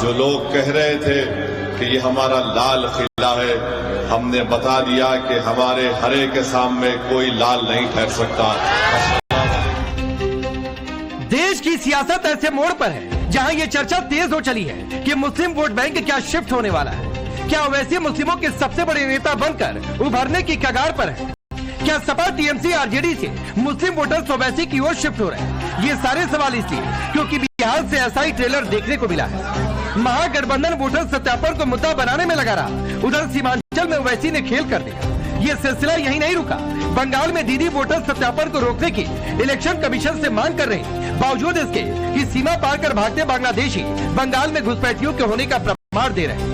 जो लोग कह रहे थे कि ये हमारा लाल किला है, हमने बता दिया कि हमारे हरे के सामने कोई लाल नहीं ठहर सकता। देश की सियासत ऐसे मोड़ पर है जहां ये चर्चा तेज हो चली है कि मुस्लिम वोट बैंक क्या शिफ्ट होने वाला है। क्या ओवैसी मुस्लिमों के सबसे बड़े नेता बनकर उभरने की कगार पर है? क्या सपा टीएमसी आरजेडी से मुस्लिम वोटर्स ओवैसी की ओर शिफ्ट हो रहे हैं? ये सारे सवाल इसलिए क्योंकि बिहार से ऐसा ही ट्रेलर देखने को मिला है। महागठबंधन वोटर सत्यापन को मुद्दा बनाने में लगा रहा, उधर सीमांचल में ओवैसी ने खेल कर दिया। ये सिलसिला यही नहीं रुका, बंगाल में दीदी वोटर सत्यापन को रोकने की इलेक्शन कमीशन से मांग कर रही, बावजूद इसके कि सीमा पार कर भागते बांग्लादेशी बंगाल में घुसपैठियों के होने का प्रमाण दे रहे।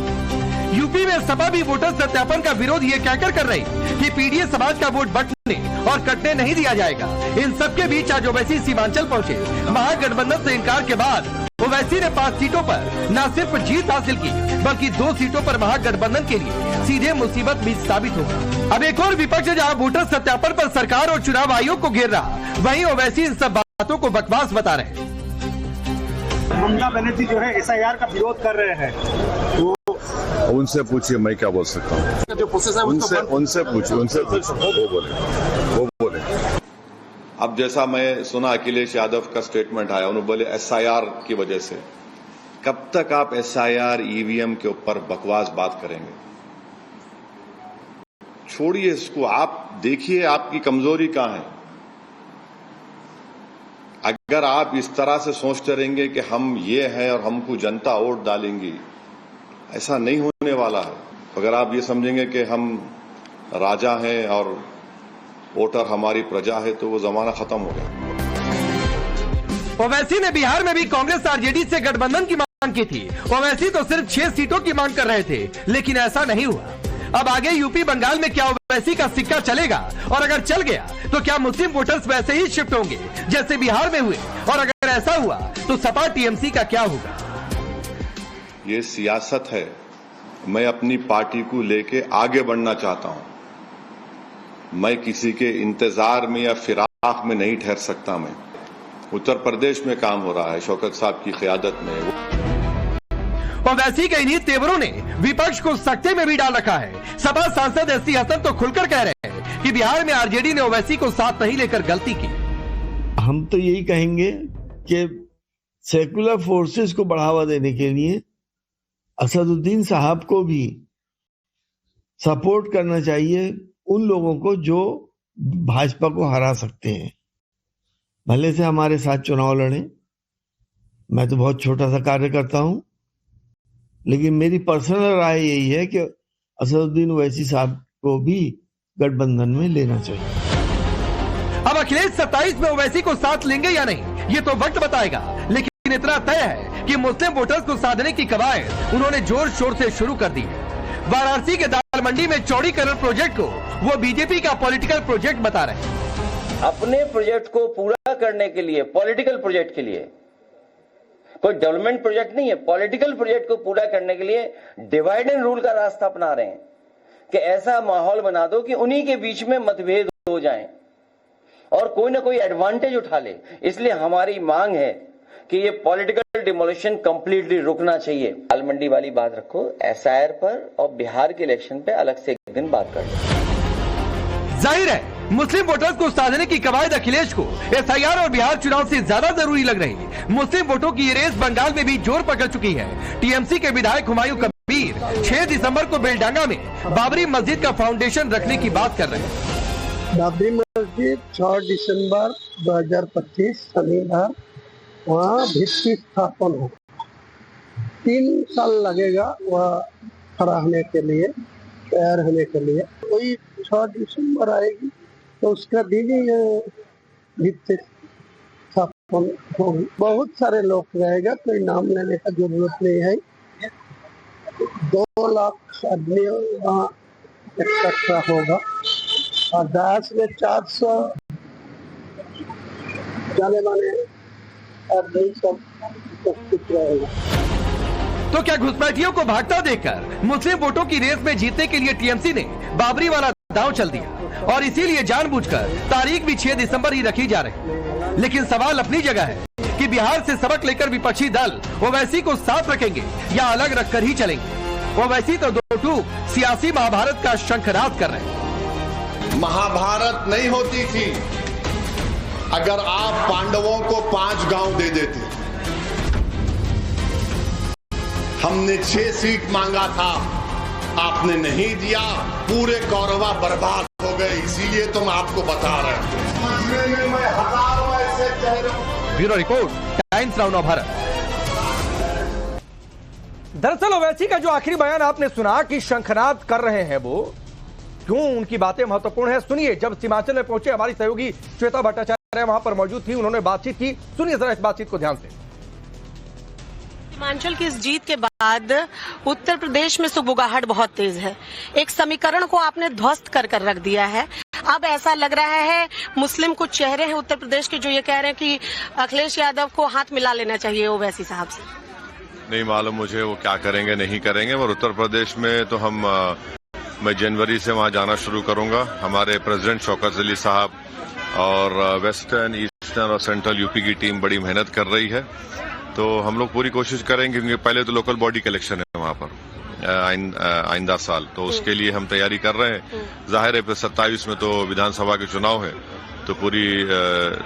यूपी में सपा भी वोटर सत्यापन का विरोध ये कहकर कर रही कि पीडीए समाज का वोट बंटने और कटने नहीं दिया जाएगा। इन सबके बीच आज ओवैसी सीमांचल पहुंचे। महागठबंधन से इनकार के बाद ओवैसी ने 5 सीटों पर न सिर्फ जीत हासिल की बल्कि 2 सीटों पर महागठबंधन के लिए सीधे मुसीबत भी साबित होगा। अब एक और विपक्ष जहां वोटर सत्यापन पर सरकार और चुनाव आयोग को घेर रहा, वहीं ओवैसी इन सब बातों को बकवास बता रहे। ममता बनर्जी जो है एसआईआर का विरोध कर रहे हैं, तो उनसे पूछिए, मैं क्या बोल सकता हूँ। जो प्रोसेस है उनसे पूछिए, वो बोले। अब जैसा मैं सुना अखिलेश यादव का स्टेटमेंट आया, उन्होंने बोले एसआईआर की वजह से। कब तक आप एसआईआर ईवीएम के ऊपर बकवास बात करेंगे? छोड़िए इसको, आप देखिए आपकी कमजोरी कहां है। अगर आप इस तरह से सोचते रहेंगे कि हम ये हैं और हमको जनता वोट डालेंगी, ऐसा नहीं होने वाला है। अगर आप ये समझेंगे कि हम राजा हैं और वोटर हमारी प्रजा है, तो वो जमाना खत्म हो गया। ओवैसी ने बिहार में भी कांग्रेस आरजेडी से गठबंधन की मांग की थी। ओवैसी तो सिर्फ 6 सीटों की मांग कर रहे थे, लेकिन ऐसा नहीं हुआ। अब आगे यूपी बंगाल में क्या ओवैसी का सिक्का चलेगा, और अगर चल गया तो क्या मुस्लिम वोटर्स वैसे ही शिफ्ट होंगे जैसे बिहार में हुए, और अगर ऐसा हुआ तो सपा टीएमसी का क्या होगा? ये सियासत है। मैं अपनी पार्टी को लेके आगे बढ़ना चाहता हूं। मैं किसी के इंतजार में या फिराक में नहीं ठहर सकता। मैं उत्तर प्रदेश में काम हो रहा है शौकत साहब की क़यादत में। ओवैसी के इन्हीं तेवरों ने विपक्ष को सख्ते में भी डाल रखा है। सपा सांसद एससी हसन तो खुलकर कह रहे हैं कि बिहार में आरजेडी ने ओवैसी को साथ नहीं लेकर गलती की। हम तो यही कहेंगे कि सेकुलर फोर्सेस को बढ़ावा देने के लिए असदुद्दीन साहब को भी सपोर्ट करना चाहिए, उन लोगों को जो भाजपा को हरा सकते हैं। भले से हमारे साथ चुनाव लड़े, मैं तो बहुत छोटा सा कार्य करता हूं, लेकिन मेरी पर्सनल राय यही है कि असदुद्दीन ओवैसी साहब को भी गठबंधन में लेना चाहिए। अब अखिलेश 27 में ओवैसी को साथ लेंगे या नहीं, ये तो वक्त बताएगा। लेकिन इतना तय है कि मुस्लिम वोटर्स को साधने की कवायद उन्होंने जोर शोर से शुरू कर दी है। वाराणसी के दाल मंडी में चौड़ीकरण प्रोजेक्ट को वो बीजेपी का पॉलिटिकल प्रोजेक्ट बता रहे हैं। अपने प्रोजेक्ट को पूरा करने के लिए, पॉलिटिकल प्रोजेक्ट के लिए, कोई डेवलपमेंट प्रोजेक्ट नहीं है, पॉलिटिकल प्रोजेक्ट को पूरा करने के लिए डिवाइड एंड रूल का रास्ता अपना रहे हैं कि ऐसा माहौल बना दो कि उन्हीं के बीच में मतभेद हो जाएं और कोई ना कोई एडवांटेज उठा ले। इसलिए हमारी मांग है कि ये पॉलिटिकल डिमोलिशन कंप्लीटली रुकना चाहिए। दाल मंडी वाली बात रखो, एसआईआर पर और बिहार के इलेक्शन पे अलग से एक दिन बात कर लो। जाहिर है मुस्लिम वोटर्स को साधने की कवायद अखिलेश को एसआईआर और बिहार चुनाव से ज्यादा जरूरी लग रही। मुस्लिम वोटों की ये रेस बंगाल में भी जोर पकड़ चुकी है। टीएमसी के विधायक हुमायूं कबीर 6 दिसंबर को बेलडांगा में बाबरी मस्जिद का फाउंडेशन रखने की बात कर रहे हैं। बाबरी मस्जिद 6 दिसंबर 2025 शनिवार वहाँ भित्ति स्थापन हो। 3 साल लगेगा वह खड़ा होने के लिए, तैयार होने के लिए। वही 6 दिसंबर आएगी तो उसका दिन ही भित्ति स्थापन होगी। बहुत सारे लोग रहेगा, कोई नाम लेने का जरूरत नहीं है। 2 लाख आदमी वहाँ इकट्ठा होगा और दास में 400 जाने माने आदमी सब उपस्थित रहेगा। तो क्या घुसपैठियों को भागता देखकर मुस्लिम वोटों की रेस में जीतने के लिए टीएमसी ने बाबरी वाला दांव चल दिया और इसीलिए जानबूझकर तारीख भी 6 दिसंबर ही रखी जा रही। लेकिन सवाल अपनी जगह है कि बिहार से सबक लेकर विपक्षी दल ओवैसी को साथ रखेंगे या अलग रखकर ही चलेंगे। ओवैसी तो दो टूक सियासी महाभारत का शंखनाद कर रहे हैं। महाभारत नहीं होती थी अगर आप पांडवों को 5 गांव दे देते। हमने 6 सीट मांगा था, आपने नहीं दिया, पूरे कौरवा बर्बाद हो गए। इसीलिए तो हम आपको बता रहे हैं। मैं हजारों ऐसे चेहरों। Bureau report, times now Navbharat. दरअसल ओवैसी का जो आखिरी बयान आपने सुना कि शंखनाद कर रहे हैं वो, क्यों उनकी बातें महत्वपूर्ण है, सुनिए। जब सीमांचल में पहुंचे हमारी सहयोगी श्वेता भट्टाचार्य वहां पर मौजूद थी, उन्होंने बातचीत की, सुनिए जरा इस बातचीत को ध्यान से। सीमांचल की इस जीत के बाद उत्तर प्रदेश में सुगबुगाहट बहुत तेज है। एक समीकरण को आपने ध्वस्त कर रख दिया है। अब ऐसा लग रहा है मुस्लिम कुछ चेहरे हैं उत्तर प्रदेश के जो ये कह रहे हैं कि अखिलेश यादव को हाथ मिला लेना चाहिए ओवैसी साहब से। नहीं मालूम मुझे वो क्या करेंगे नहीं करेंगे, और उत्तर प्रदेश में तो मैं जनवरी से वहां जाना शुरू करूंगा। हमारे प्रेसिडेंट शौकत अली साहब और वेस्टर्न, ईस्टर्न और सेंट्रल यूपी की टीम बड़ी मेहनत कर रही है, तो हम लोग पूरी कोशिश करेंगे, क्योंकि पहले तो लोकल बॉडी के इलेक्शन है वहां पर आइंदा साल, तो उसके लिए हम तैयारी कर रहे हैं। जाहिर है 27 में तो विधानसभा के चुनाव है, तो पूरी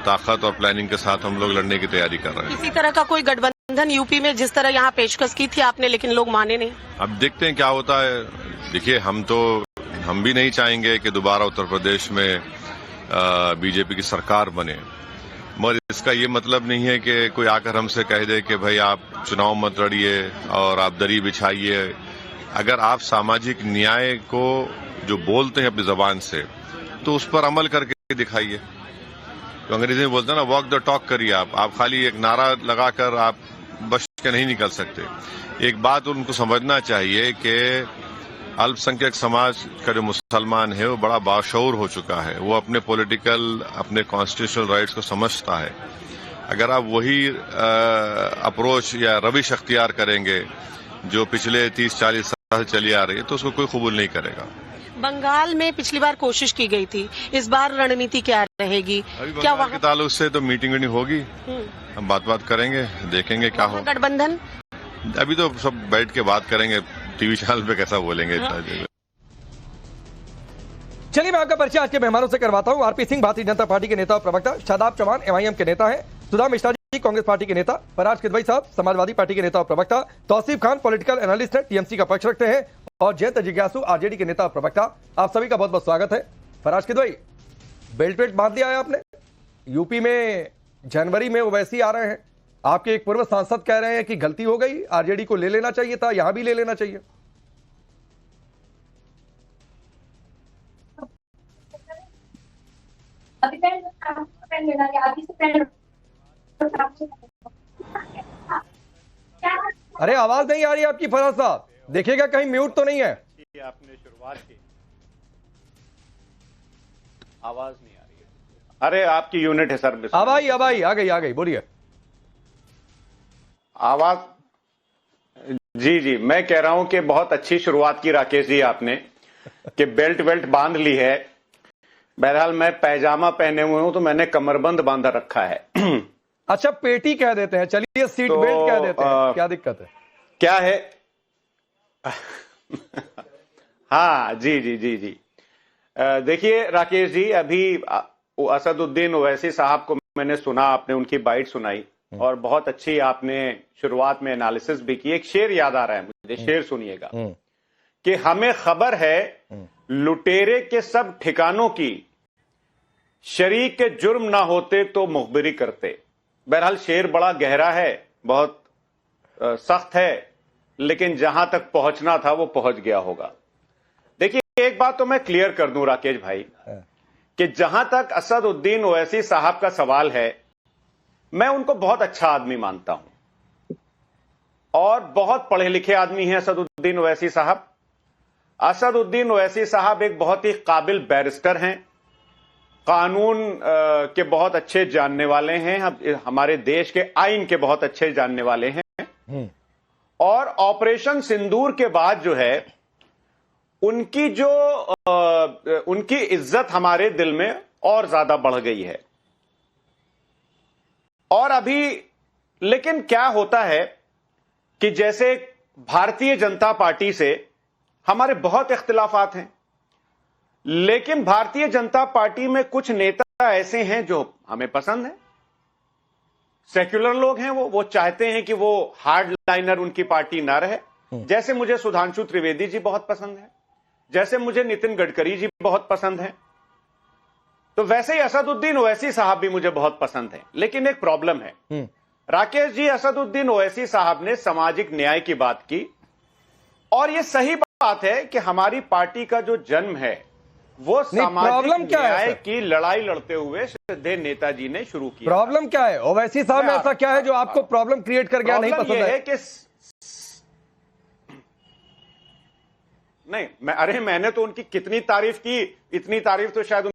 ताकत और प्लानिंग के साथ हम लोग लड़ने की तैयारी कर रहे हैं। इसी तरह का कोई गठबंधन यूपी में जिस तरह यहाँ पेशकश की थी आपने, लेकिन लोग माने नहीं। अब देखते हैं क्या होता है। देखिए हम भी नहीं चाहेंगे कि दोबारा उत्तर प्रदेश में बीजेपी की सरकार बने, मगर इसका ये मतलब नहीं है कि कोई आकर हमसे कह दे कि भाई आप चुनाव मत लड़िए और आप दरी बिछाइए। अगर आप सामाजिक न्याय को जो बोलते हैं अपनी जबान से, तो उस पर अमल करके दिखाइए। तो अंग्रेजी में बोलते हैं ना, वॉक द टॉक करिए। आप खाली एक नारा लगाकर आप बच के नहीं निकल सकते। एक बात उनको समझना चाहिए कि अल्पसंख्यक समाज का जो मुसलमान है वो बड़ा बाशऊर हो चुका है, वो अपने पॉलिटिकल, अपने कॉन्स्टिट्यूशनल राइट्स को समझता है। अगर आप वही अप्रोच या रविश अख्तियार करेंगे जो पिछले 30-40 साल चली आ रही है, तो उसको कोई कबूल नहीं करेगा। बंगाल में पिछली बार कोशिश की गई थी, इस बार रणनीति क्या रहेगी? क्या वहाँ के ताल्लुक से तो मीटिंग होगी, हम बात करेंगे, देखेंगे क्या हो। गठबंधन अभी तो सब बैठ के बात करेंगे, टीवी चैनल पे कैसा बोलेंगे इतना। चलिए मैं आपका परिचय आज के मेहमानों से करवाता हूं। आरपी सिंह भारतीय जनता पार्टी के नेता और प्रवक्ता, शादाब चौहान एमआईएम के नेता हैं, सुधा मिश्रा जी कांग्रेस पार्टी के नेता, फराज किदवई साहब समाजवादी पार्टी के नेता और प्रवक्ता, तौसीफ खान पॉलिटिकल एनालिस्ट है, टीएमसी का पक्ष रखते हैं, और जयंत जिज्ञासु आरजेडी के नेता और प्रवक्ता। आप सभी का बहुत बहुत स्वागत है। फराज किदवई, बेल्ट वेल्ट बांध लिया है आपने? यूपी में जनवरी में ओवैसी आ रहे हैं, आपके एक पूर्व सांसद कह रहे हैं कि गलती हो गई, आरजेडी को ले लेना चाहिए था, यहां भी ले लेना चाहिए। अरे आवाज नहीं आ रही आपकी फराज साहब, देखिएगा कहीं म्यूट तो नहीं है। आपने शुरुआत की, आवाज नहीं आ रही है। अरे आपकी यूनिट है सर। अब आई आ गई, बोलिए। आवाज जी, मैं कह रहा हूं कि बहुत अच्छी शुरुआत की राकेश जी आपने, कि बेल्ट बांध ली है। बहरहाल मैं पैजामा पहने हुए हूं तो मैंने कमरबंद बांधा रखा है। अच्छा, पेटी कह देते हैं, चलिए सीट तो, बेल्ट कह देते हैं, क्या दिक्कत है? क्या है? हाँ जी। देखिए राकेश जी, अभी असदुद्दीन ओवैसी साहब को मैंने सुना, आपने उनकी बाइट सुनाई और बहुत अच्छी आपने शुरुआत में एनालिसिस भी की। एक शेर याद आ रहा है मुझे, शेर सुनिएगा कि हमें खबर है लुटेरे के सब ठिकानों की, शरीक के जुर्म ना होते तो मुखबिरी करते। बहरहाल शेर बड़ा गहरा है, बहुत सख्त है, लेकिन जहां तक पहुंचना था वो पहुंच गया होगा। देखिए एक बात तो मैं क्लियर कर दूं राकेश भाई, कि जहां तक असदुद्दीन ओवैसी साहब का सवाल है, मैं उनको बहुत अच्छा आदमी मानता हूं और बहुत पढ़े लिखे आदमी हैं असदुद्दीन ओवैसी साहब। असदुद्दीन ओवैसी साहब एक बहुत ही काबिल बैरिस्टर हैं, कानून के बहुत अच्छे जानने वाले हैं, हमारे देश के आइन के बहुत अच्छे जानने वाले हैं, और ऑपरेशन सिंदूर के बाद जो है उनकी उनकी इज्जत हमारे दिल में और ज्यादा बढ़ गई है। और अभी लेकिन क्या होता है कि जैसे भारतीय जनता पार्टी से हमारे बहुत इख्तिलाफात हैं, लेकिन भारतीय जनता पार्टी में कुछ नेता ऐसे हैं जो हमें पसंद हैं। सेक्युलर लोग हैं, वो चाहते हैं कि वो हार्ड लाइनर उनकी पार्टी ना रहे। जैसे मुझे सुधांशु त्रिवेदी जी बहुत पसंद है, जैसे मुझे नितिन गडकरी जी बहुत पसंद है, तो वैसे ही असदुद्दीन ओवैसी साहब भी मुझे बहुत पसंद है। लेकिन एक प्रॉब्लम है राकेश जी, असदुद्दीन ओवैसी साहब ने सामाजिक न्याय की बात की, और यह सही बात है कि हमारी पार्टी का जो जन्म है वो सामाजिक न्याय की लड़ाई लड़ते हुए श्रद्धेय नेताजी ने शुरू किया। प्रॉब्लम क्या है ओवैसी साहब में? ऐसा क्या है जो आपको प्रॉब्लम क्रिएट कर गया, नहीं पसंद है? कि नहीं, मैंने तो उनकी कितनी तारीफ की, इतनी तारीफ तो शायद